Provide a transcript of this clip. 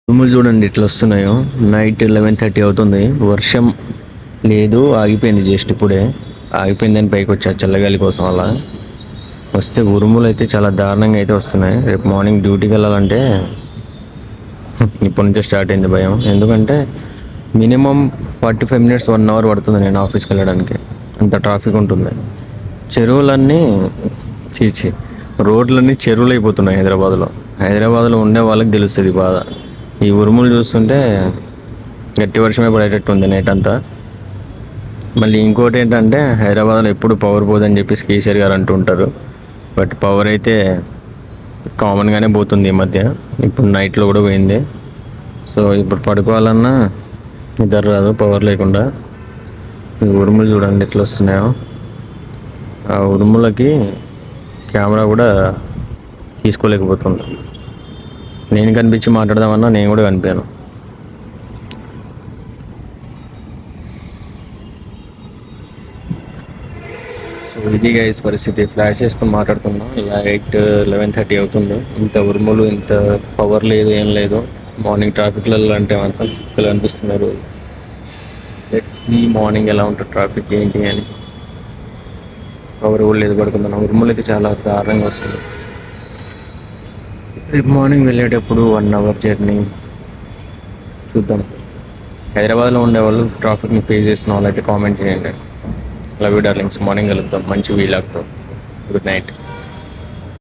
రూములు చూడండి ఎట్లా వస్తున్నాయో. నైట్ 11:30 అవుతుంది. వర్షం లేదు, ఆగిపోయింది. జస్ట్ ఇప్పుడే ఆగిపోయిందని పైకి వచ్చా చల్లగాలి కోసం. అలా వస్తే ఉరుములు అయితే చాలా దారుణంగా అయితే వస్తున్నాయి. రేపు మార్నింగ్ డ్యూటీకి వెళ్ళాలంటే ఇప్పటి నుంచే స్టార్ట్ అయింది భయం. ఎందుకంటే మినిమం 45 మినిట్స్ 1 అవర్ పడుతుంది నేను ఆఫీస్కి వెళ్ళడానికి. అంత ట్రాఫిక్ ఉంటుంది. చెరువులన్నీ చీచి రోడ్లన్నీ చెరువులు అయిపోతున్నాయి హైదరాబాద్లో ఉండే వాళ్ళకి తెలుస్తుంది బాధ. ఈ ఉరుములు చూస్తుంటే గట్టి వర్షమే పడేటట్టు ఉంది నైట్ అంతా. మళ్ళీ ఇంకోటి ఏంటంటే హైదరాబాద్లో ఎప్పుడు పవర్ పోదని చెప్పేసి కేసీఆర్ గారు అంటుంటారు. బట్ పవర్ అయితే కామన్గానే పోతుంది ఈ మధ్య. ఇప్పుడు నైట్లో కూడా పోయింది. సో ఇప్పుడు పడుకోవాలన్నా నిద్ర రాదు పవర్ లేకుండా. ఈ ఉరుములు చూడండి ఎట్లా వస్తున్నాయో. ఆ ఉరుములకి కెమెరా కూడా తీసుకోలేకపోతుంది. నేను కనిపించి మాట్లాడదామన్నా నేను కూడా కనిపించాను. సో ఇది గైస్ పరిస్థితి. ఫ్లాష్ చేసుకుని మాట్లాడుతున్నా. లైట్ 11:30 అవుతుంది. ఇంత ఉరుములు, ఇంత పవర్ లేదు, ఏం లేదు. మార్నింగ్ ట్రాఫిక్లలో అంటే మాత్రం చుక్కలు అనిపిస్తున్నారు. లెట్స్ సీ మార్నింగ్ ఎలా ఉంటుంది ట్రాఫిక్ ఏంటి అని. పవర్ కూడా లేదు, పడుకుంటున్నాం. ఉరుములు అయితే చాలా దారుణంగా వస్తుంది. రేపు మార్నింగ్ వెళ్ళేటప్పుడు 1 అవర్ జర్నీ. చూద్దాం. హైదరాబాద్లో ఉండేవాళ్ళు ట్రాఫిక్ని ఫేస్ చేస్తున్న వాళ్ళు అయితే కామెంట్ చేయండి. Love you darlings. మార్నింగ్ కలుద్దాం మంచి వీలాగ్తో. Good night.